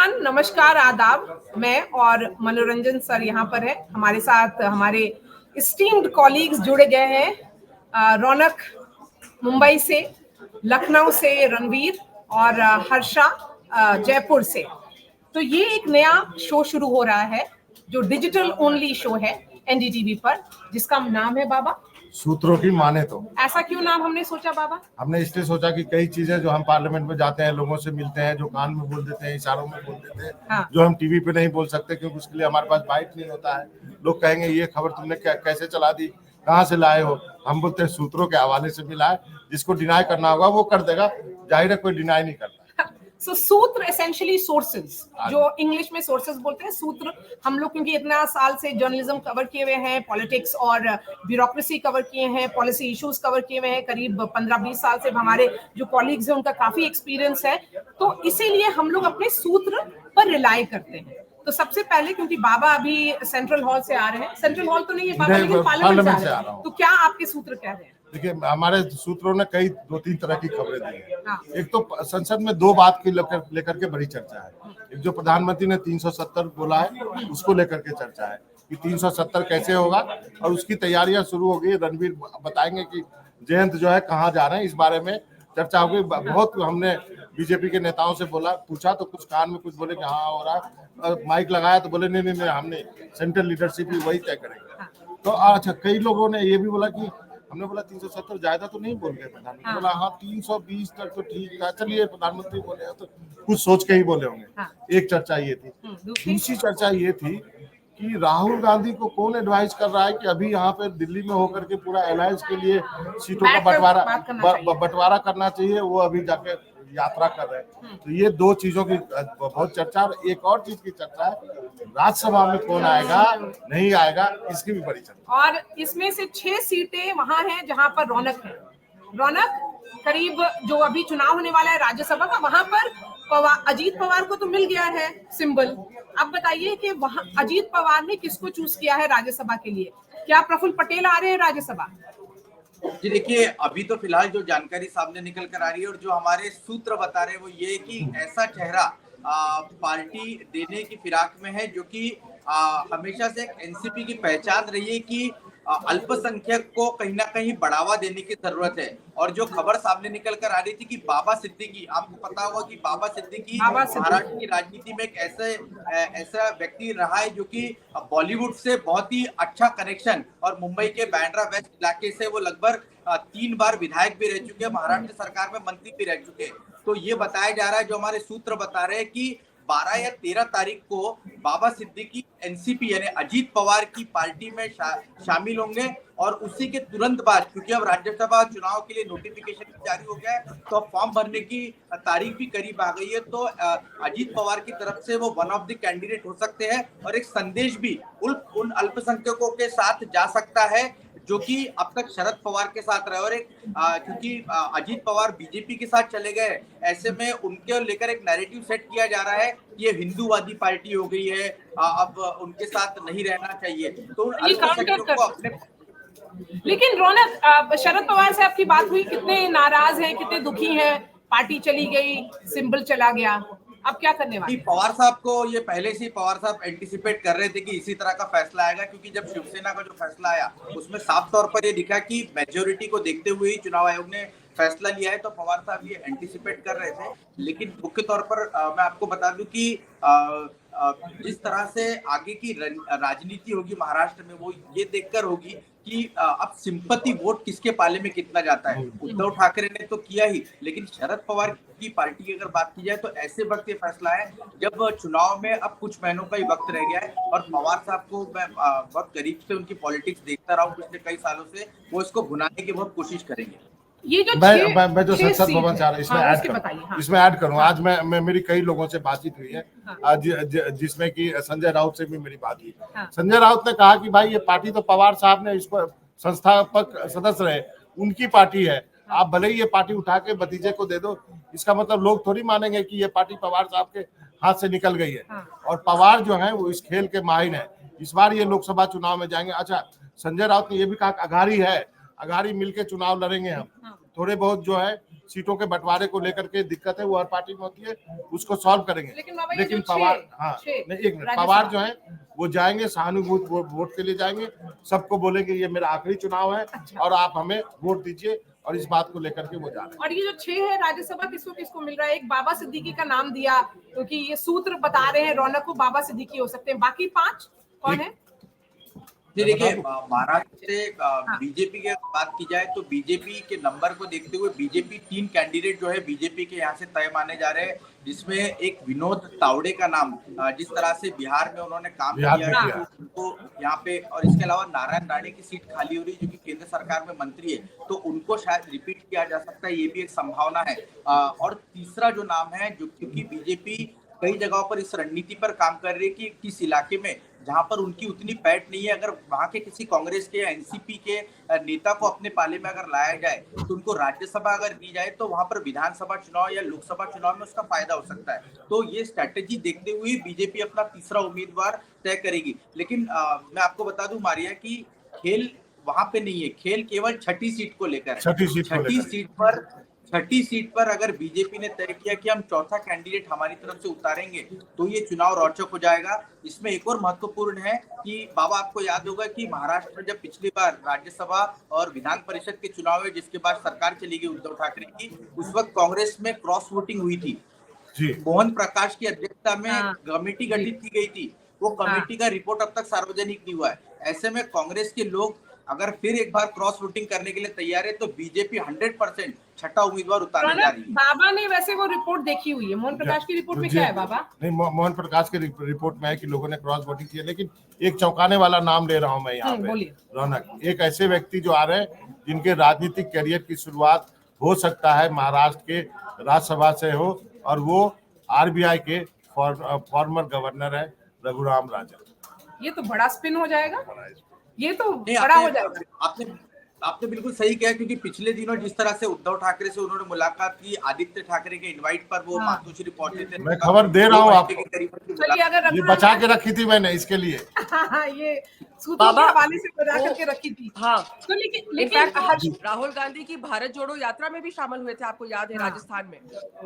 Everyone, नमस्कार, आदाब। मैं और मनोरंजन सर यहाँ पर है। हमारे साथ हमारे स्टीम्ड कॉलीग्स जुड़े गए हैं। रौनक मुंबई से, लखनऊ से रणवीर और हर्षा जयपुर से। तो ये एक नया शो शुरू हो रहा है जो डिजिटल ओनली शो है एनडीटीवी पर, जिसका नाम है बाबा सूत्रों की माने तो। ऐसा क्यों नाम हमने सोचा बाबा? हमने इसलिए सोचा कि कई चीजें जो हम पार्लियामेंट में जाते हैं, लोगों से मिलते हैं, जो कान में बोल देते हैं, इशारों में बोल देते हैं, हाँ। जो हम टीवी पे नहीं बोल सकते क्योंकि उसके लिए हमारे पास बाइट नहीं होता है। लोग कहेंगे ये खबर तुमने कैसे चला दी, कहाँ से लाए हो? हम बोलते हैं सूत्रों के हवाले से मिला है। जिसको डिनाई करना होगा वो कर देगा, जाहिर है कोई डिनाई नहीं करता। So, सूत्र एसेंशियली सोर्सेज, जो इंग्लिश में सोर्सेज बोलते हैं। सूत्र हम लोग क्योंकि इतना साल से जर्नलिज्म कवर किए हुए हैं, पॉलिटिक्स और ब्यूरोक्रेसी कवर किए हैं, पॉलिसी इश्यूज कवर किए हुए हैं, करीब 15-20 साल से हमारे जो कॉलीग्स हैं उनका काफी एक्सपीरियंस है, तो इसीलिए हम लोग अपने सूत्र पर रिलाई करते हैं। तो सबसे पहले, क्योंकि बाबा अभी सेंट्रल हॉल से आ रहे हैं, सेंट्रल हॉल तो नहीं है बाबा, लेकिन पार्लियामेंट से आ रहे हैं, तो क्या आपके सूत्र कह रहे हैं? देखिए, हमारे सूत्रों ने कई 2-3 तरह की खबरें दी हैं। हाँ। एक तो संसद में 2 बात की लेकर के बड़ी चर्चा है। एक जो प्रधानमंत्री ने 370 बोला है, उसको लेकर के चर्चा है कि 370 कैसे होगा, और उसकी तैयारियां शुरू हो गई। रणवीर बताएंगे कि जयंत जो है कहाँ जा रहे हैं, इस बारे में चर्चा हो गई। बहुत हमने बीजेपी के नेताओं से पूछा तो कुछ कान में कुछ बोले कि हाँ हो रहा है, माइक लगाया तो बोले नहीं, हमने सेंट्रल लीडरशिप ही वही तय करेंगे। तो अच्छा, कई लोगों ने ये भी बोला कि हमने बोला 370 ज्यादा तो नहीं बोल गए प्रधानमंत्री। बोला हाँ 320 तक तो ठीक है, चलिए प्रधानमंत्री बोले तो कुछ सोच के ही बोले होंगे। एक चर्चा ये थी। दूसरी चर्चा ये थी कि राहुल गांधी को कौन एडवाइस कर रहा है कि अभी यहाँ पे दिल्ली में होकर के पूरा अलायंस के लिए सीटों का बंटवारा करना चाहिए, वो अभी जाके यात्रा कर रहे हैं। तो ये 2 चीजों की बहुत चर्चा। एक और चीज की चर्चा है, राज्यसभा में कौन आएगा नहीं आएगा, इसकी भी बड़ी चर्चा। और इसमें से 6 सीटें वहां हैं जहां पर रौनक है। रौनक करीब जो अभी चुनाव होने वाला है राज्यसभा का, वहां पर अजीत पवार को तो मिल गया है सिंबल। अब बताइए कि वहां अजीत पवार ने किसको चूज किया है राज्यसभा के लिए? क्या प्रफुल्ल पटेल आ रहे हैं राज्यसभा? जी देखिए, अभी तो फिलहाल जो जानकारी सामने निकल कर आ रही है और जो हमारे सूत्र बता रहे हैं वो ये कि ऐसा चेहरा पार्टी देने की फिराक में है जो कि हमेशा से एनसीपी की पहचान रही है कि अल्पसंख्यक को कहीं ना कहीं बढ़ावा देने की जरूरत है। और जो खबर सामने निकल कर आ रही थी कि बाबा सिद्दीकी, आपको पता होगा कि बाबा सिद्दीकी महाराष्ट्र की राजनीति में एक ऐसा व्यक्ति रहा है जो कि बॉलीवुड से बहुत ही अच्छा कनेक्शन, और मुंबई के बांद्रा वेस्ट इलाके से वो लगभग 3 बार विधायक भी रह चुके हैं, महाराष्ट्र सरकार में मंत्री भी रह चुके हैं। तो ये बताया जा रहा है, जो हमारे सूत्र बता रहे हैं कि 12 या 13 तारीख को बाबा सिद्दीकी एनसीपी यानी अजीत पवार की पार्टी में शामिल होंगे। और उसी के तुरंत बाद, क्योंकि अब राज्यसभा चुनाव के लिए नोटिफिकेशन जारी हो गया है, तो अब फॉर्म भरने की तारीख भी करीब आ गई है, तो अजीत पवार की तरफ से वो वन ऑफ द कैंडिडेट हो सकते हैं। और एक संदेश भी उन अल्पसंख्यकों के साथ जा सकता है जो कि अब तक शरद पवार के साथ रहे। और एक क्योंकि अजीत पवार बीजेपी के साथ चले गए, ऐसे में उनके लेकर एक नैरेटिव सेट किया जा रहा है कि ये हिंदूवादी पार्टी हो गई है, अब उनके साथ नहीं रहना चाहिए। तो अल्पसंख्यकों को अपने। लेकिन रौनक, शरद पवार से आपकी बात हुई, कितने नाराज हैं, कितने दुखी हैं? पार्टी चली गई, सिंबल चला गया, अब क्या करने वाले? पवार साहब को ये पहले से पवार साहब एंटिसिपेट कर रहे थे कि इसी तरह का फैसला आएगा, क्योंकि जब शिवसेना का जो फैसला आया उसमें साफ तौर पर ये दिखा कि मेजोरिटी को देखते हुए ही चुनाव आयोग ने फैसला लिया है। तो पवार साहब ये एंटिसिपेट कर रहे थे। लेकिन मुख्य तौर पर मैं आपको बता दूं कि जिस तरह से आगे की राजनीति होगी महाराष्ट्र में, वो ये देखकर होगी कि अब सिंपैथी वोट किसके पाले में कितना जाता है। उद्धव ठाकरे ने तो किया ही, लेकिन शरद पवार की पार्टी की अगर बात की जाए तो ऐसे वक्त ये फैसला है जब चुनाव में अब कुछ महीनों का ही वक्त रह गया है। और पवार साहब को मैं बहुत करीब से उनकी पॉलिटिक्स देखता रहा हूँ पिछले कई सालों से, वो इसको भुनाने की बहुत कोशिश करेंगे। ये जो मैं जो संसद भवन चाह रहा हूँ इसमें ऐड करूँ। आज मैं मेरी कई लोगों से बातचीत हुई है, आज जिसमें कि संजय राउत से भी मेरी बात हुई। संजय राउत ने कहा कि भाई ये पार्टी तो पवार साहब ने इसको संस्थापक सदस्य रहे, उनकी पार्टी है, आप भले ही ये पार्टी उठा के भतीजे को दे दो, इसका मतलब लोग थोड़ी मानेंगे कि ये पार्टी पवार साहब के हाथ से निकल गई है। और पवार जो है वो इस खेल के माहिर है, इस बार ये लोकसभा चुनाव में जाएंगे। अच्छा, संजय राउत ने ये भी कहा अघाड़ी है, अघाड़ी मिलके चुनाव लड़ेंगे हम, थोड़े बहुत जो है सीटों के बंटवारे को लेकर के दिक्कत है वो हर पार्टी में होती है, उसको सॉल्व करेंगे। लेकिन पवार, हाँ एक मिनट, पवार जो है वो जाएंगे सहानुभूति वोट के लिए जाएंगे, सबको बोलेंगे ये मेरा आखिरी चुनाव है और आप हमें वोट दीजिए, और इस बात को लेकर के वो जा रहे हैं। और ये जो 6 है राज्यसभा किसको किसको मिल रहा है? एक बाबा सिद्दीकी का नाम दिया क्योंकि ये सूत्र बता रहे हैं रौनक को बाबा सिद्दीकी हो सकते हैं, बाकी 5 कौन है? जी देखिए, महाराष्ट्र से बीजेपी की बात की जाए तो बीजेपी के नंबर को देखते हुए बीजेपी 3 कैंडिडेट जो है बीजेपी के यहाँ से तय माने जा रहे हैं, जिसमें एक विनोद तावड़े का नाम, जिस तरह से बिहार में उन्होंने काम किया है उनको यहाँ पे, और इसके अलावा नारायण राणे की सीट खाली हो रही है जो कि केंद्र सरकार में मंत्री है, तो उनको शायद रिपीट किया जा सकता है, ये भी एक संभावना है। और तीसरा जो नाम है, जो क्योंकि बीजेपी कई जगहों पर इस रणनीति पर काम कर रही है कि किस इलाके में जहां पर उनकी उतनी पैठ नहीं है, अगर वहां के किसी कांग्रेस के या एनसीपी के नेता को अपने पाले में अगर लाया जाए तो उनको राज्यसभा अगर दी जाए तो वहां पर विधानसभा चुनाव या लोकसभा चुनाव में उसका फायदा हो सकता है। तो ये स्ट्रैटेजी देखते हुए बीजेपी अपना तीसरा उम्मीदवार तय करेगी। लेकिन मैं आपको बता दूं मारिया की खेल वहां पे नहीं है, खेल केवल 6ठी सीट को लेकर है। छठी सीट पर अगर बीजेपी ने तय किया कि हम चौथा कैंडिडेट हमारी तरफ से उतारेंगे तो ये चुनाव रोचक हो जाएगा। इसमें एक और महत्वपूर्ण है कि बाबा आपको याद होगा कि महाराष्ट्र में जब पिछली बार राज्यसभा और विधान परिषद के चुनाव हुए जिसके बाद सरकार चली गई उद्धव ठाकरे की, उस वक्त कांग्रेस में क्रॉस वोटिंग हुई थी जी। मोहन प्रकाश की अध्यक्षता में कमेटी गठित की गई थी, वो कमेटी का रिपोर्ट अब तक सार्वजनिक नहीं हुआ है। ऐसे में कांग्रेस के लोग अगर फिर एक बार क्रॉस वोटिंग करने के लिए तैयार है तो बीजेपी 100% छठा उम्मीदवार उतारने जा रही है। बाबा ने वैसे वो रिपोर्ट देखी हुई है, मोहन प्रकाश की रिपोर्ट में क्या है बाबा? नहीं, मोहन प्रकाश की रिपोर्ट में है कि लोगों ने क्रॉस वोटिंग की है, लेकिन एक चौंकाने वाला नाम ले रहा हूं मैं यहाँ पे, रौनक, एक ऐसे व्यक्ति जो आ रहे हैं जिनके राजनीतिक करियर की शुरुआत हो सकता है महाराष्ट्र के राज्यसभा से हो, और वो RBI के फॉर्मर गवर्नर है रघुराम राजन। ये तो बड़ा स्पिन हो जाएगा, ये तो बड़ा हो जाएगा। आपने बिल्कुल सही कहा, क्योंकि पिछले दिनों जिस तरह से उद्धव ठाकरे से उन्होंने मुलाकात की, आदित्य ठाकरे के इनवाइट पर वो मातोश्री पहुंचे थे। मैं खबर दे रहा हूँ आपको, चलिए अगर ये बचा के रखी थी मैंने इसके लिए। ये सूत्रों के हवाले से बचा करके रखी थी। हाँ, तो लेकिन राहुल गांधी की भारत जोड़ो यात्रा में भी शामिल हुए थे, आपको याद है, राजस्थान में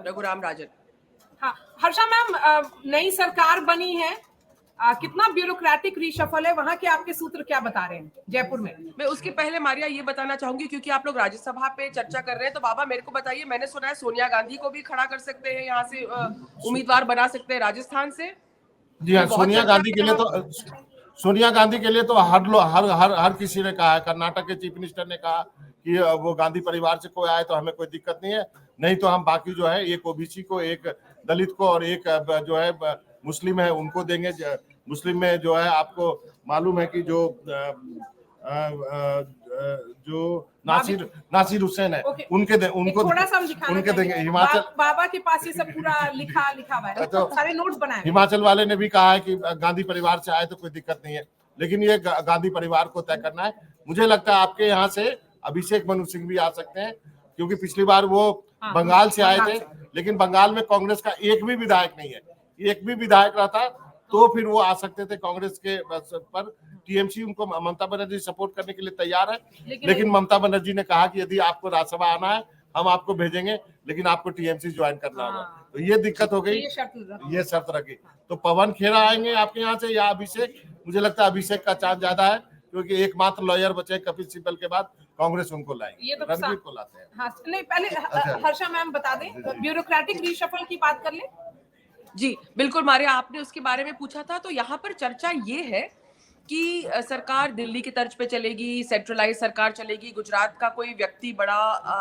रघुराम राजन। हाँ, हर्षा मैम, नई सरकार बनी है, कितना ब्यूरोक्रेटिक रीशफल है वहाँ के, आपके सूत्र क्या बता रहे हैं जयपुर में? मैं उसके पहले मारिया ये बताना चाहूंगी, क्योंकि आप लोग राज्यसभा पे चर्चा कर रहे हैं, तो बाबा मेरे को बताइए, मैंने सुना है सोनिया गांधी को भी खड़ा कर सकते हैं, यहाँ से उम्मीदवार बना सकते हैं राजस्थान से। जी हाँ, सोनिया गांधी के लिए तो हर किसी ने कहा है। कर्नाटक के चीफ मिनिस्टर ने कहा कि वो गांधी परिवार से कोई आए तो हमें कोई दिक्कत नहीं है, नहीं तो हम बाकी जो है एक ओबीसी को, एक दलित को और एक जो है मुस्लिम है उनको देंगे। मुस्लिम में जो है आपको मालूम है कि जो नासिर हुसैन है उनके देंगे। हिमाचल बाबा के पास ये सब पूरा लिखा हुआ है, तो सारे नोट्स बनाए। हिमाचल वाले ने भी कहा है कि गांधी परिवार से आए तो कोई दिक्कत नहीं है, लेकिन ये गांधी परिवार को तय करना है। मुझे लगता है आपके यहाँ से अभिषेक मनु सिंह भी आ सकते हैं, क्योंकि पिछली बार वो बंगाल से आए थे, लेकिन बंगाल में कांग्रेस का एक भी विधायक नहीं है। एक भी विधायक रहता तो फिर वो आ सकते थे कांग्रेस के पर। टीएमसी उनको ममता बनर्जी सपोर्ट करने के लिए तैयार है, लेकिन ममता बनर्जी ने कहा कि यदि आपको राज्यसभा आना है हम आपको भेजेंगे, लेकिन आपको टीएमसी ज्वाइन करना होगा। तो ये दिक्कत हो गई, ये शर्त रखी। तो पवन खेरा आएंगे आपके यहाँ से या अभिषेक? मुझे लगता है अभिषेक का चांस ज्यादा है, क्योंकि एकमात्र लॉयर बचे कपिल सिब्बल के बाद, कांग्रेस उनको लाएगी, रणवीर को लाते हैं। हाँ, नहीं पहले हर्षा मैम बता दें, ब्यूरोक्रेटिक रीशफल की बात कर ले। जी बिल्कुल मारिया, आपने उसके बारे में पूछा था, तो यहाँ पर चर्चा ये है कि सरकार दिल्ली की तर्ज पे चलेगी, सेंट्रलाइज सरकार चलेगी, गुजरात का कोई व्यक्ति बड़ा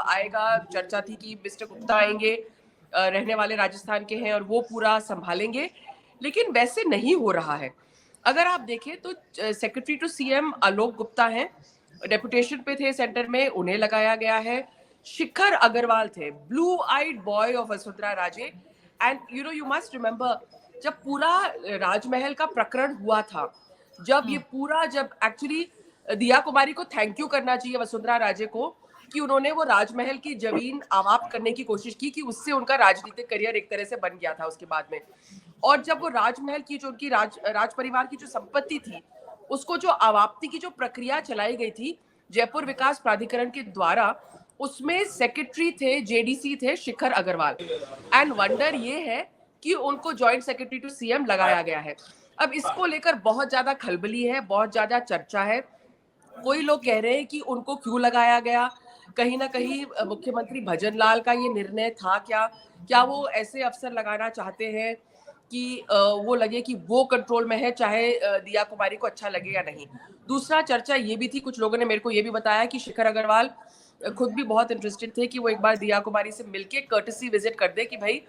आएगा। चर्चा थी कि मिस्टर गुप्ता आएंगे, रहने वाले राजस्थान के हैं, और वो पूरा संभालेंगे, लेकिन वैसे नहीं हो रहा है। अगर आप देखें तो secretary to CM Alok Gupta हैं, डेपुटेशन पे थे सेंटर में, उन्हें लगाया गया है। शिखर अग्रवाल थे, blue eyed boy of Vasundhara Raje. And you must remember, जब पूरा राजमहल का प्रकरण हुआ था, जब एक्चुअली दिया कुमारी को थैंक यू करना चाहिए वसुंधरा राजे को, कि उन्होंने वो राजमहल की जमीन आवाप करने की कोशिश की, कि उससे उनका राजनीतिक करियर एक तरह से बन गया था उसके बाद में। और जब वो राजमहल की जो उनकी राज परिवार की जो संपत्ति थी, उसको जो आवाप्ति की जो प्रक्रिया चलाई गई थी जयपुर विकास प्राधिकरण के द्वारा, उसमें सेक्रेटरी थे, जेडीसी थे शिखर अग्रवाल, एंड वंडर ये है कि उनको जॉइंट सेक्रेटरी टू सीएम लगाया गया है। अब इसको लेकर बहुत ज्यादा खलबली है, बहुत ज्यादा चर्चा है। कोई लोग कह रहे हैं कि उनको क्यों लगाया गया, कहीं ना कहीं मुख्यमंत्री भजन लाल का ये निर्णय था क्या वो ऐसे अफसर लगाना चाहते हैं कि वो लगे कि वो कंट्रोल में है, चाहे दिया कुमारी को अच्छा लगे या नहीं। दूसरा चर्चा ये भी थी, कुछ लोगों ने मेरे को ये भी बताया कि शिखर अग्रवाल खुद भी बहुत इंटरेस्टेड थे कि वो एक बार दिया कुमारी से मिलके कर्टसी विजिट कर दे कि भाई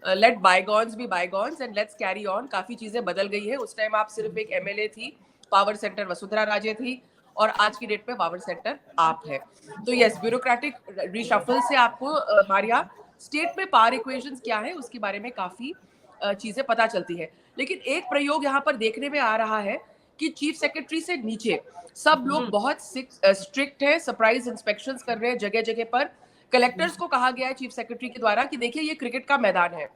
let bygones be bygones and let's carry on. काफी चीजें बदल गई है। उस टाइम आप सिर्फ एक एमएलए थी, पावर सेंटर वसुंधरा राजे थी, और आज की डेट पे पावर सेंटर आप है। तो यस, ब्यूरोक्रेटिक रिशफल से आपको मारिया स्टेट में पावर इक्वेशंस क्या है उसके बारे में काफी चीजें पता चलती है। लेकिन एक प्रयोग यहाँ पर देखने में आ रहा है कि चीफ सेक्रेटरी से नीचे सब लोग बहुत स्ट्रिक्ट है, सरप्राइज इंस्पेक्शंस कर रहे हैं जगह जगह पर। कलेक्टर्स को कहा गया है चीफ सेक्रेटरी के द्वारा कि देखिए ये क्रिकेट का मैदान है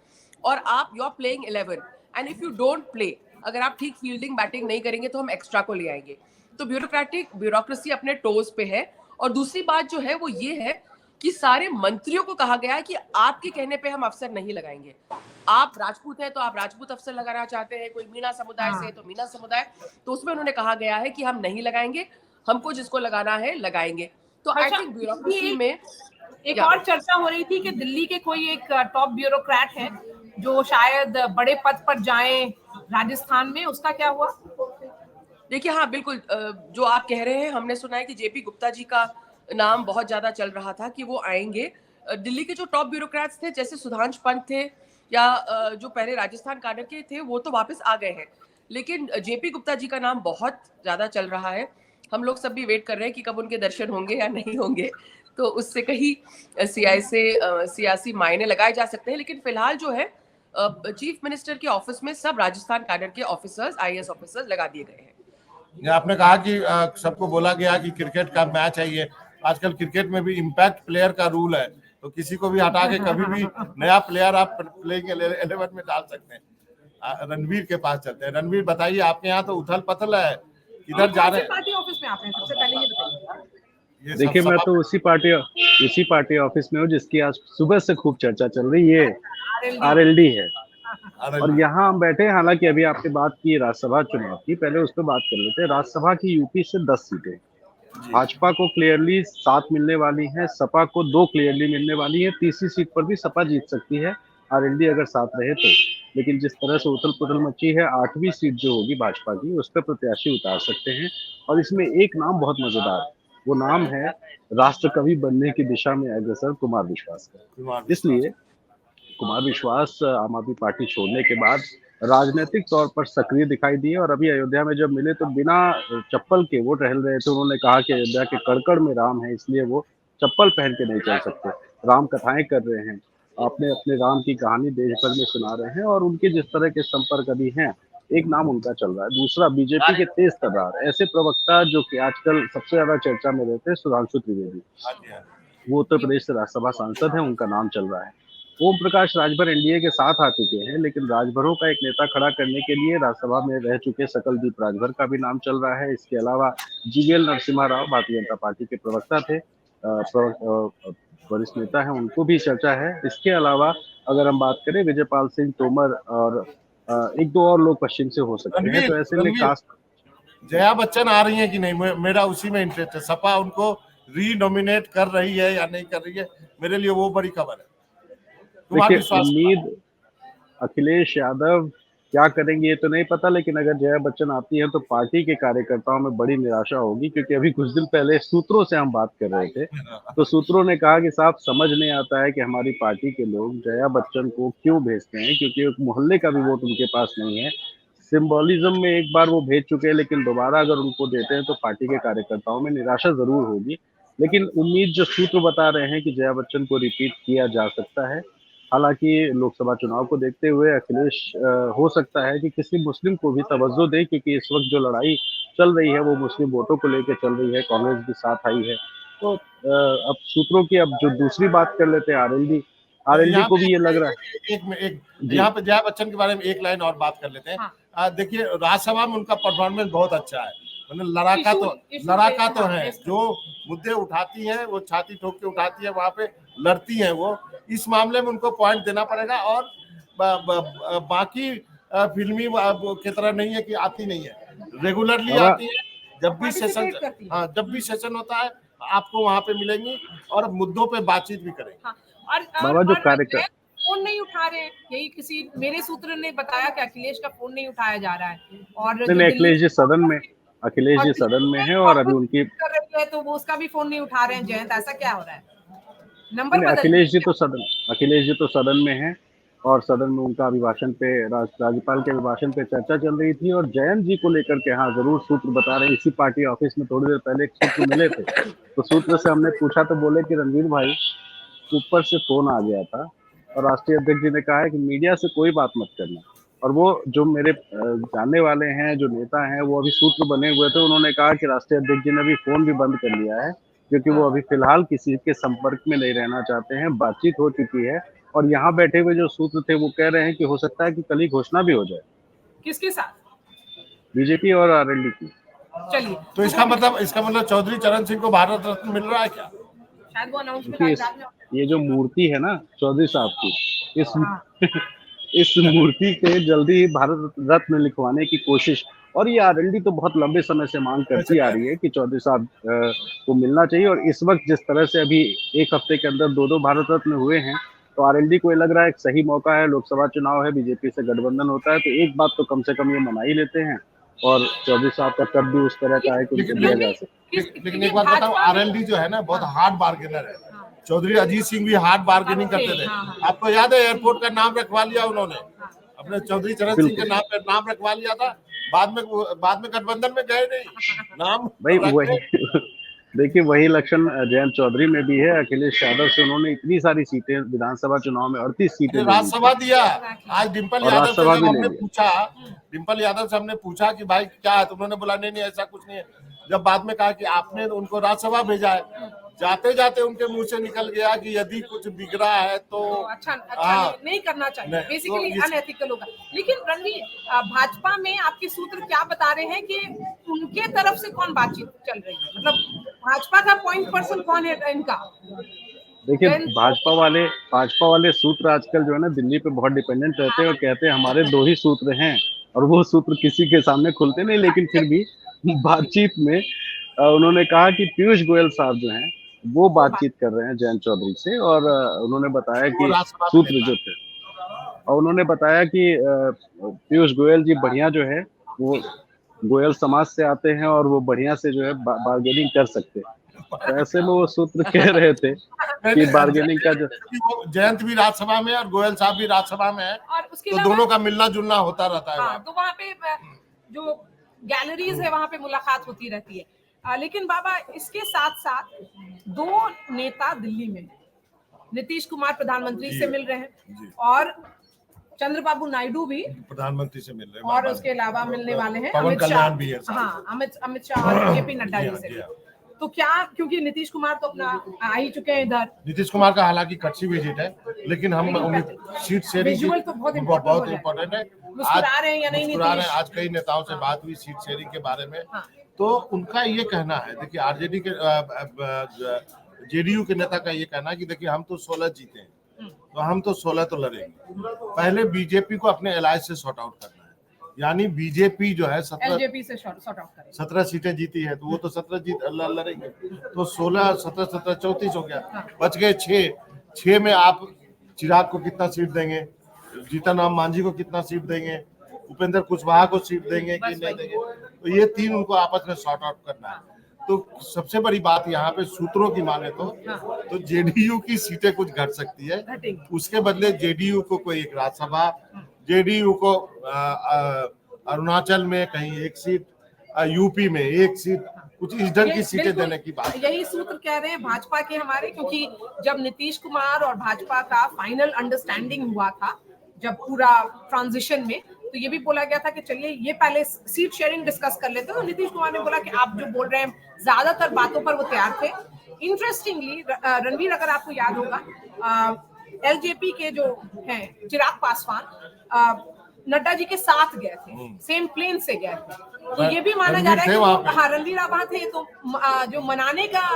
और आप you are playing 11 and if you don't play, अगर आप ठीक फील्डिंग बैटिंग नहीं करेंगे तो हम एक्स्ट्रा को ले आएंगे। तो ब्यूरोक्रेसी अपने टोज पे है। और दूसरी बात जो है वो ये है कि सारे मंत्रियों को कहा गया है कि आपके कहने पे हम अफसर नहीं लगाएंगे। आप राजपूत है तो आप राजपूत अफसर लगाना चाहते हैं, कोई मीना समुदाय से तो मीना समुदाय, तो उसमें उन्होंने कहा गया है कि हम नहीं लगाएंगे, हमको जिसको लगाना है लगाएंगे। तो आई थिंक ब्यूरोक्रेसी में एक और चर्चा हो रही थी कि दिल्ली के कोई एक टॉप ब्यूरोक्रेट है जो शायद बड़े पद पर जाएं राजस्थान में, उसका क्या हुआ? देखिए, हाँ बिल्कुल, जो आप कह रहे हैं, हमने सुना है कि जेपी गुप्ता जी का नाम बहुत ज्यादा चल रहा था कि वो आएंगे। दिल्ली के जो टॉप ब्यूरोक्रेट्स थे जैसे सुधांश पंत थे या जो पहले राजस्थान काडर के थे वो तो वापस आ गए हैं, लेकिन जेपी गुप्ता जी का नाम बहुत ज्यादा चल रहा है। हम लोग सब भी वेट कर रहे हैं कि कब उनके दर्शन होंगे या नहीं होंगे, तो उससे कहीं सियासी मायने लगाए जा सकते हैं। लेकिन फिलहाल जो है चीफ मिनिस्टर के ऑफिस में सब राजस्थान काडर के ऑफिसर्स, आईएएस ऑफिसर्स लगा दिए गए हैं। आपने कहा कि सबको बोला गया कि क्रिकेट का मैच है ये, आजकल क्रिकेट में भी इम्पैक्ट प्लेयर का रूल है, तो किसी को भी हटा के कभी भी नया प्लेयर आप प्लेइंग 11 में डाल सकते हैं। रणवीर के पास चलते हैं। रणवीर, बताइए, आपके यहाँ तो उथल पथल है, किधर जा रहे हैं? पार्टी ऑफिस में आप हैं, सबसे पहले ये बताइए। देखिए, मैं तो उसी पार्टी ऑफिस में हूँ जिसकी आज सुबह से खूब चर्चा चल रही है, आरएलडी है। और यहाँ हम बैठे, हालांकि अभी आपने बात की राज्यसभा चुनाव की, पहले उस पर बात कर लेते हैं। राज्यसभा की यूपी से 10 सीटें, भाजपा को क्लियरली 7 मिलने वाली हैं, सपा को 2 क्लियरली मिलने वाली है। तीसरी सीट पर भी सपा जीत सकती है, आरएलडी अगर साथ रहे तो। लेकिन जिस तरह से उथल पुथल मची है, 8वीं सीट जो होगी भाजपा की, उस पर प्रत्याशी उतार सकते हैं। और इसमें एक नाम बहुत मजेदार, वो नाम है राष्ट्र कवि बनने की दिशा में अग्रसर कुमार विश्वास का। इसलिए कुमार विश्वास आम आदमी पार्टी छोड़ने के बाद राजनीतिक तौर पर सक्रिय दिखाई दिए, और अभी अयोध्या में जब मिले तो बिना चप्पल के वो टहल रहे थे। उन्होंने कहा कि अयोध्या के कड़कड़ में राम है, इसलिए वो चप्पल पहन के नहीं चल सकते। राम कथाएं कर रहे हैं, अपने अपने राम की कहानी देश भर में सुना रहे हैं, और उनके जिस तरह के संपर्क अभी हैं, एक नाम उनका चल रहा है। दूसरा, बीजेपी के तेज तर्रार ऐसे प्रवक्ता जो कि आजकल सबसे ज्यादा चर्चा में रहते हैं, सुधांशु त्रिवेदी, वो उत्तर प्रदेश से राज्यसभा सांसद है, उनका नाम चल रहा है। ओम प्रकाश राजभर एनडीए के साथ आ चुके हैं, लेकिन राजभरों का एक नेता खड़ा करने के लिए राज्यसभा में रह चुके सकलदीप राजभर का भी नाम चल रहा है। इसके अलावा जीवीएल नरसिम्हा राव भारतीय जनता पार्टी के प्रवक्ता थे, वरिष्ठ नेता है, उनको भी चर्चा है। इसके अलावा अगर हम बात करें विजयपाल सिंह तोमर और 1-2 और लोग पश्चिम से हो सकते हैं। तो ऐसे में खास जया बच्चन आ रही है कि नहीं, मेरा उसी में इंटरेस्ट है। सपा उनको रीनोमिनेट कर रही है या नहीं कर रही है, मेरे लिए वो बड़ी खबर है। देखिए, उम्मीद अखिलेश यादव क्या करेंगे ये तो नहीं पता, लेकिन अगर जया बच्चन आती है तो पार्टी के कार्यकर्ताओं में बड़ी निराशा होगी। क्योंकि अभी कुछ दिन पहले सूत्रों से हम बात कर रहे थे, तो सूत्रों ने कहा कि साहब समझ नहीं आता है कि हमारी पार्टी के लोग जया बच्चन को क्यों भेजते हैं, क्योंकि एक मोहल्ले का भी वोट उनके पास नहीं है। सिंबॉलिज्म में एक बार वो भेज चुके हैं, लेकिन दोबारा अगर उनको देते हैं तो पार्टी के कार्यकर्ताओं में निराशा जरूर होगी। लेकिन उम्मीद जो सूत्र बता रहे हैं कि जया बच्चन को रिपीट किया जा सकता है। हालांकि लोकसभा चुनाव को देखते हुए अखिलेश हो सकता है कि किसी मुस्लिम को भी तवज्जो दे, क्योंकि इस वक्त जो लड़ाई चल रही है वो मुस्लिम वोटों को लेकर चल रही है, कांग्रेस भी साथ आई है। तो अब सूत्रों की अब जो दूसरी बात कर लेते हैं, आरएलडी को भी ये लग रहा है। एक यहाँ पे जया बच्चन के बारे में एक लाइन और बात कर लेते हैं। देखिए, राज्यसभा में उनका परफॉर्मेंस बहुत अच्छा है, मतलब लड़ाका तो हाँ, है, जो मुद्दे उठाती हैं वो छाती ठोक के उठाती है, वहां पे लड़ती हैं वो। इस मामले में उनको पॉइंट देना पड़ेगा। और बाकी फिल्मी की तरह नहीं है कि आती नहीं है, रेगुलरली आती है। जब भी सेशन, पार्टिसिपेट करती है। हाँ, जब भी सेशन होता है आपको वहां पे मिलेंगी और मुद्दों पे बातचीत भी करेंगे। हाँ, बाबा जो कार्यक्रम फोन नहीं उठा रहे हैं, यही किसी मेरे सूत्र ने बताया कि अखिलेश का फोन नहीं उठाया जा रहा है। और नहीं, अखिलेश जी सदन में है और अभी उनकी कर रही है तो वो उसका भी फोन नहीं उठा रहे हैं। जयंत, ऐसा क्या हो रहा है? नंबर नहीं, बदल अखिलेश जी तो सदन में है और सदन में उनका अभिभाषण पे राज्यपाल के अभिभाषण पे चर्चा चल रही थी और जयंत जी को लेकर के हाँ जरूर सूत्र बता रहे हैं। इसी पार्टी ऑफिस में थोड़ी देर पहले एक सूत्र मिले थे, तो सूत्र से हमने पूछा तो बोले कि रणवीर भाई ऊपर से फोन आ गया था और राष्ट्रीय अध्यक्ष जी ने कहा है कि मीडिया से कोई बात मत करना। और वो जो मेरे जानने वाले हैं, जो नेता हैं, वो अभी सूत्र बने हुए थे, उन्होंने कहा कि राष्ट्रीय अध्यक्ष जी ने अभी फोन भी बंद कर लिया है क्योंकि वो अभी फिलहाल किसी के संपर्क में नहीं रहना चाहते हैं, बातचीत हो चुकी है। और यहाँ बैठे हुए जो सूत्र थे वो कह रहे हैं कि हो सकता है कि कल ही घोषणा भी हो जाए। किसके साथ? बीजेपी और आरएलडी की। चलिए, तो इसका मतलब चौधरी चरण सिंह को भारत रत्न मिल रहा है क्या? शायद वो अनाउंसमेंट ये जो मूर्ति है ना चौधरी साहब की, इस मूर्ति के जल्दी ही भारत रत्न लिखवाने की कोशिश, और ये आरएलडी तो बहुत लंबे समय से मांग करती आ रही है कि चौधरी साहब को मिलना चाहिए। और इस वक्त जिस तरह से अभी एक हफ्ते के अंदर 2 भारत रत्न हुए हैं, तो आरएलडी को ये लग रहा है एक सही मौका है, लोकसभा चुनाव है, बीजेपी से गठबंधन होता है, तो एक बात तो कम से कम ये मना ही लेते हैं। और चौधरी साहब का कद भी उस तरह का है कि उनको दिया जा सके। लेकिन एक बात बताओ, आरएलडी जो है ना बहुत हार्ड बार्गेनर है। चौधरी अजीत सिंह भी हार्ड बार्गेनिंग करते थे। आपको याद है एयरपोर्ट का नाम रखवा लिया उन्होंने, अपने चौधरी चरण सिंह के नाम पर नाम रखवा लिया था। बाद में गठबंधन में गए नहीं नाम भाई। वही देखिए, वही लक्षण जयंत चौधरी में भी है। अखिलेश यादव से उन्होंने इतनी सारी सीटें विधानसभा चुनाव में 38 सीटें राज्यसभा दिया। आज डिम्पल यादव से हमने पूछा कि भाई क्या है, तो उन्होंने बोला नहीं ऐसा कुछ नहीं है। जब बाद में कहा कि आपने उनको राज्यसभा भेजा है, जाते जाते उनके मुंह से निकल गया कि यदि कुछ बिगड़ा है तो अच्छा नहीं करना चाहिए, बेसिकली अनएथिकल होगा। लेकिन रणवीर, भाजपा में आपके सूत्र क्या बता रहे हैं कि उनके तरफ से कौन बातचीत चल रही है? मतलब भाजपा का पॉइंट पर्सन कौन है इनका? देखिए, भाजपा वाले सूत्र आजकल जो है ना दिल्ली पे बहुत डिपेंडेंट रहते हैं और कहते हैं हमारे 2 ही सूत्र हैं, और वो सूत्र किसी के सामने खुलते नहीं। लेकिन फिर भी बातचीत में उन्होंने कहा कि पीयूष गोयल साहब जो हैं वो बातचीत कर रहे हैं जयंत चौधरी से, और उन्होंने बताया कि सूत्र जो थे, और उन्होंने बताया कि पीयूष गोयल जी बढ़िया जो है वो गोयल समाज से आते हैं और वो बढ़िया से जो है बार्गेनिंग कर सकते हैं। तो ऐसे में वो सूत्र कह रहे थे कि बार्गेनिंग का जो जयंत भी राज्यसभा में और गोयल साहब भी राज्यसभा में है, तो दोनों का मिलना जुलना होता रहता है। तो वहाँ पे जो गैलरीज है वहाँ पे मुलाकात होती रहती है। लेकिन बाबा, इसके साथ साथ 2 नेता दिल्ली में, नीतीश कुमार प्रधानमंत्री से मिल रहे हैं और चंद्रबाबू नायडू भी प्रधानमंत्री से मिल रहे हैं, और उसके अलावा मिलने वाले हैं पवन कल्याण भी है। हाँ, अमित शाह और जेपी नड्डा जी से। तो क्या, क्योंकि नीतीश कुमार तो अपना आ ही चुके हैं इधर। नीतीश कुमार का हालांकि कच्ची विजिट है, लेकिन हम सीट शेयरिंग तो बहुत इम्पोर्टेंट है। मुस्कुरा रहे हैं या नहीं? आज कई नेताओं से बात हुई सीट शेयरिंग के बारे में, तो उनका ये कहना है, देखिए आरजेडी के जेडीयू के नेता का ये कहना है कि देखिए हम तो 16 जीते हैं, तो हम तो 16 तो लड़ेंगे। पहले बीजेपी को अपने एलायंस से सॉर्ट आउट करना है, यानी बीजेपी जो है 17 सीटें जीती है, तो वो तो 17 लड़ेंगे, तो 16 17 34 हो गया, बच गए 6 में आप चिराग को कितना सीट देंगे, जीतन राम मांझी को कितना सीट देंगे, उपेंद्र कुशवाहा को सीट देंगे कि नहीं देंगे, तो ये 3 उनको आपस में सॉर्ट आउट करना है। तो सबसे बड़ी बात यहाँ पे सूत्रों की माने तो जेडीयू की सीटें कुछ घट सकती है, उसके बदले जेडीयू को कोई एक राज्यसभा, जेडीयू को अरुणाचल में कहीं 1 सीट, यूपी में 1 सीट, कुछ इस ढंग की सीटें देने की बात। यही सूत्र कह रहे हैं भाजपा के हमारे, क्योंकि जब नीतीश कुमार और भाजपा का फाइनल अंडरस्टैंडिंग हुआ था, जब पूरा ट्रांजिशन में, तो ये भी बोला गया था कि चलिए ये पहले सीट शेयरिंग डिस्कस कर लेते हैं। तो नीतीश कुमार ने बोला कि आप जो बोल रहे हैं, ज्यादातर बातों पर वो तैयार थे। इंटरेस्टिंगली रणवीर, अगर आपको याद होगा, एलजेपी के जो हैं चिराग पासवान नड्डा जी के साथ गए थे, सेम प्लेन से गए थे, तो ये भी माना जा रहा है कि हाँ रणवीर वहाँ थे, तो जो मनाने का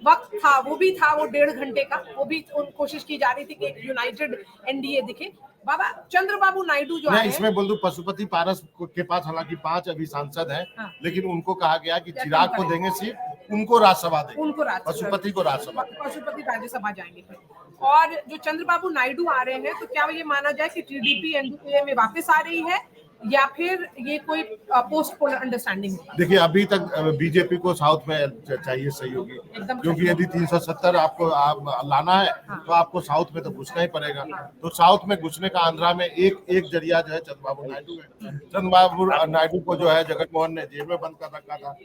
वक्त था वो भी था, वो 1.5 घंटे का, वो भी कोशिश की जा रही थी कि एक यूनाइटेड एनडीए दिखे। बाबा चंद्रबाबू नायडू जो मैं है, इसमें बोल दूं, पशुपति पारस के पास हालांकि 5 अभी सांसद हैं, हाँ। लेकिन उनको कहा गया कि चिराग को देंगे सीट, उनको राज्यसभा देंगे, उनको पशुपति को राज्यसभा, पशुपति राज्यसभा जाएंगे फिर। और जो चंद्रबाबू नायडू आ रहे हैं, तो क्या ये माना जाए कि टीडीपी एनडीए में वापस आ रही है या फिर ये कोई पोस्ट पोल अंडरस्टैंडिंग होगा? देखिए अभी तक बीजेपी को साउथ में चाहिए सहयोगी, क्योंकि यदि 370 आपको लाना है तो आपको साउथ में तो घुसना ही पड़ेगा। तो साउथ में घुसने का आंध्रा में एक जरिया जो है चंद्रबाबू नायडू है। चंद्रबाबू नायडू को जो है जगनमोहन ने जेल में बंद कर रखा था,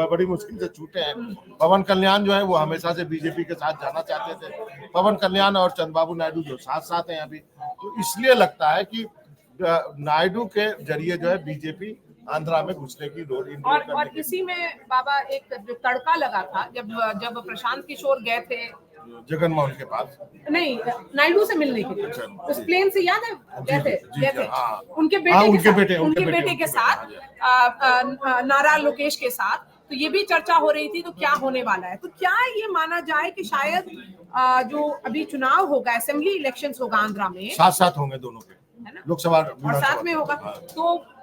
बड़ी मुश्किल से छूटे हैं। पवन कल्याण जो है वो हमेशा से बीजेपी के साथ जाना चाहते थे। पवन कल्याण और चंद्रबाबू नायडू जो साथ साथ हैं अभी, तो इसलिए लगता है कि नायडू के जरिए जो है बीजेपी आंध्रा में घुसने की और इसी में बाबा एक जो तड़का लगा था, जब प्रशांत किशोर गए थे जगनमोहन के पास, नहीं नायडू से मिलने के लिए, उस प्लेन से याद है गए थे उनके बेटे के साथ नारा लोकेश के साथ, तो ये भी चर्चा हो रही थी। तो क्या होने वाला है, तो क्या ये माना जाए कि शायद जो अभी चुनाव होगा, असेंबली इलेक्शंस होगा आंध्रा में, साथ साथ होंगे दोनों के, लोकसभा और साथ में होगा, तो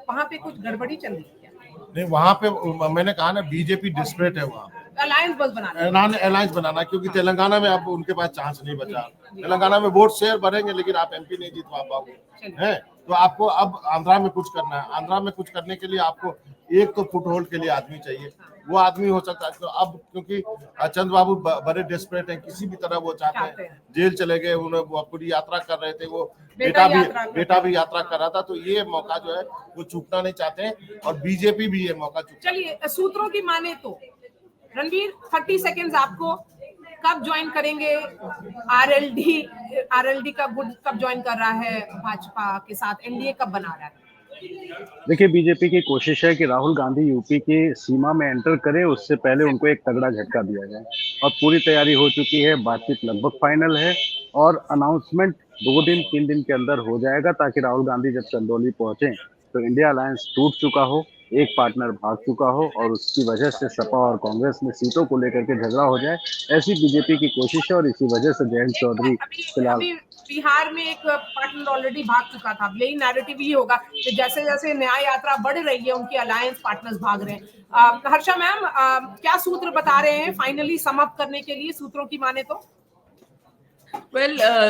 वहाँ पे कुछ गड़बड़ी चल रही है? नहीं, वहाँ पे मैंने कहा ना बीजेपी डिस्परेट है, वहाँ अलायंस बस अलायंस बनाना, क्योंकि तेलंगाना में अब उनके पास चांस नहीं बचा। तेलंगाना में वोट शेयर बढ़ेंगे लेकिन आप एमपी नहीं जीतवा पाओगे, है। तो आपको अब आंध्रा में कुछ करना है। आंध्रा में कुछ करने के लिए आपको एक तो फुट होल्ड के लिए आदमी चाहिए, वो आदमी हो सकता है। तो अब क्योंकि चंद्रबाबू बड़े डेस्परेट हैं, किसी भी तरह वो चाहते हैं, जेल चले गए, वो पूरी यात्रा कर रहे थे, वो बेटा भी यात्रा कर रहा था, तो ये मौका जो है वो चूकना नहीं चाहते हैं, और बीजेपी भी ये मौका चूक। चलिए सूत्रों की माने तो रणवीर 30 सेकेंड्स आपको, कब ज्वाइन करेंगे आरएलडी का गुट कब ज्वाइन कर रहा है भाजपा के साथ, एनडीए कब बना रहा है? देखिए बीजेपी की कोशिश है कि राहुल गांधी यूपी की सीमा में एंटर करे, उससे पहले उनको एक तगड़ा झटका दिया जाए, और पूरी तैयारी हो चुकी है। बातचीत लगभग फाइनल है और अनाउंसमेंट 2 दिन 3 दिन के अंदर हो जाएगा, ताकि राहुल गांधी जब चंदौली पहुंचे तो इंडिया अलायंस टूट चुका हो, एक पार्टनर भाग चुका हो, और उसकी वजह से सपा और कांग्रेस में सीटों को लेकर के झगड़ा हो जाए। ऐसी बीजेपी की कोशिश है, और इसी वजह से जयंत चौधरी फिलहाल बिहार में एक पार्टनर ऑलरेडी भाग चुका था। यही नैरेटिव ही होगा कि जैसे जैसे न्याय यात्रा बढ़ रही है, उनकी अलायंस पार्टनर्स भाग रहे हैं। हर्षा मैम, क्या सूत्र बता रहे हैं फाइनली सम अप करने के लिए, सूत्रों की माने तो?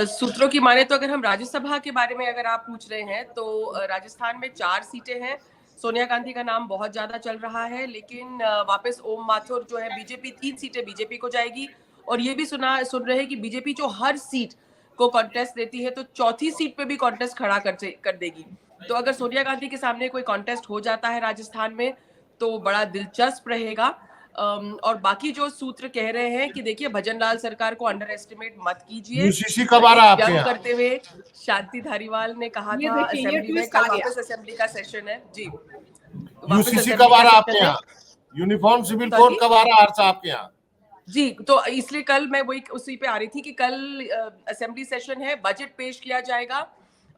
सूत्रों की माने तो अगर हम राज्यसभा के बारे में अगर आप पूछ रहे हैं, तो राजस्थान में 4 सीटें हैं। सोनिया गांधी का नाम बहुत ज्यादा चल रहा है, लेकिन वापस ओम माथुर जो है, बीजेपी 3 सीटें बीजेपी को जाएगी। और ये भी सुन रहे हैं कि बीजेपी जो हर सीट को कॉन्टेस्ट देती है, तो 4थी सीट पे भी कॉन्टेस्ट खड़ा कर देगी। तो अगर सोनिया गांधी के सामने कोई कॉन्टेस्ट हो जाता है राजस्थान में, तो बड़ा दिलचस्प रहेगा। और बाकी जो सूत्र कह रहे हैं कि देखिए भजनलाल सरकार को अंडर एस्टिमेट मत कीजिए। यूसीसी कब आ रहा है आपके यहाँ? करते हुए शांति धारीवाल ने कहा था असेंबली में, कल वापस असेंबली का सेशन है जी। यूसीसी कब आ रहा है आपके यहाँ? यूनिफॉर्म सिविल कोड कब आ रहा है आपके यहाँ? जी, तो इसलिए कल मैं वही उसी पे आ रही थी कि कल असेंबली सेशन है, बजट पेश किया जाएगा,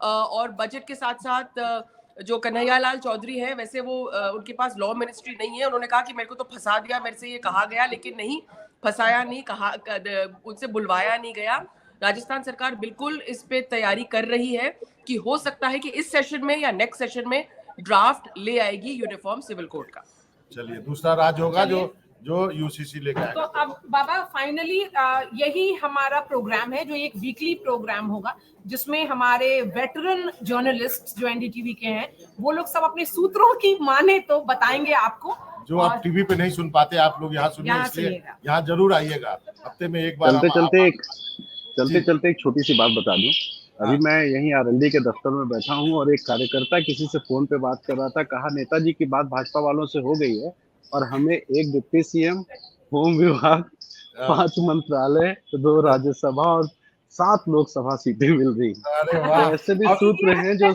और बजट के साथ साथ जो कन्हैयालाल चौधरी है, वैसे वो उनके पास लॉ मिनिस्ट्री नहीं है। उन्होंने कहा कि मेरे को तो फंसा दिया, मेरे से ये कहा गया, लेकिन नहीं फंसाया नहीं, कहा उनसे बुलवाया नहीं गया। राजस्थान सरकार बिल्कुल इस पे तैयारी कर रही है कि हो सकता है कि इस सेशन में या नेक्स्ट सेशन में ड्राफ्ट ले आएगी यूनिफॉर्म सिविल कोड का। चलिए, दूसरा राज्य होगा जो यूसीसी लेकर आएगा। तो अब बाबा फाइनली यही हमारा प्रोग्राम है, जो एक वीकली प्रोग्राम होगा, जिसमें हमारे वेटरन जर्नलिस्ट जो एनडीटीवी के हैं, वो लोग सब अपने सूत्रों की माने तो बताएंगे आपको। जो आप टीवी पे नहीं सुन पाते, आप लोग यहाँ सुनिए, इसलिए यहाँ जरूर आइएगा। हफ्ते में एक बार। चलते चलते एक छोटी सी बात बता दूं। अभी मैं यहीं आरएलडी के दफ्तर में बैठा हूँ, और एक कार्यकर्ता किसी से फोन पे बात कर रहा था। कहा नेताजी की बात भाजपा वालों से हो गई है, और हमें एक डिप्टी सीएम, होम विभाग, 5 मंत्रालय, 2 राज्यसभा और 7 लोकसभा सीटें मिल रही हैं। ऐसे भी सूत्र हैं जो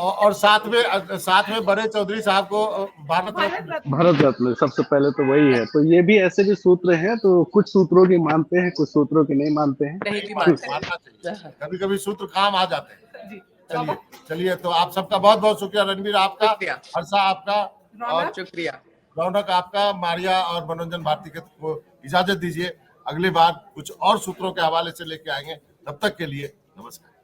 और साथ में बड़े चौधरी साहब को भारत रत्न सबसे पहले तो वही है। तो ये भी ऐसे भी सूत्र हैं, तो कुछ सूत्रों की मानते हैं, कुछ सूत्रों की नहीं मानते हैं। कभी कभी सूत्र काम आ जाते हैं। चलिए तो आप सबका बहुत बहुत शुक्रिया। रणवीर आपका, शुक्रिया। हर्षा आपका, और शुक्रिया। रौनक आपका, मारिया और मनोरंजन भारती को इजाजत दीजिए। अगली बार कुछ और सूत्रों के हवाले से लेके आएंगे। तब तक के लिए नमस्कार।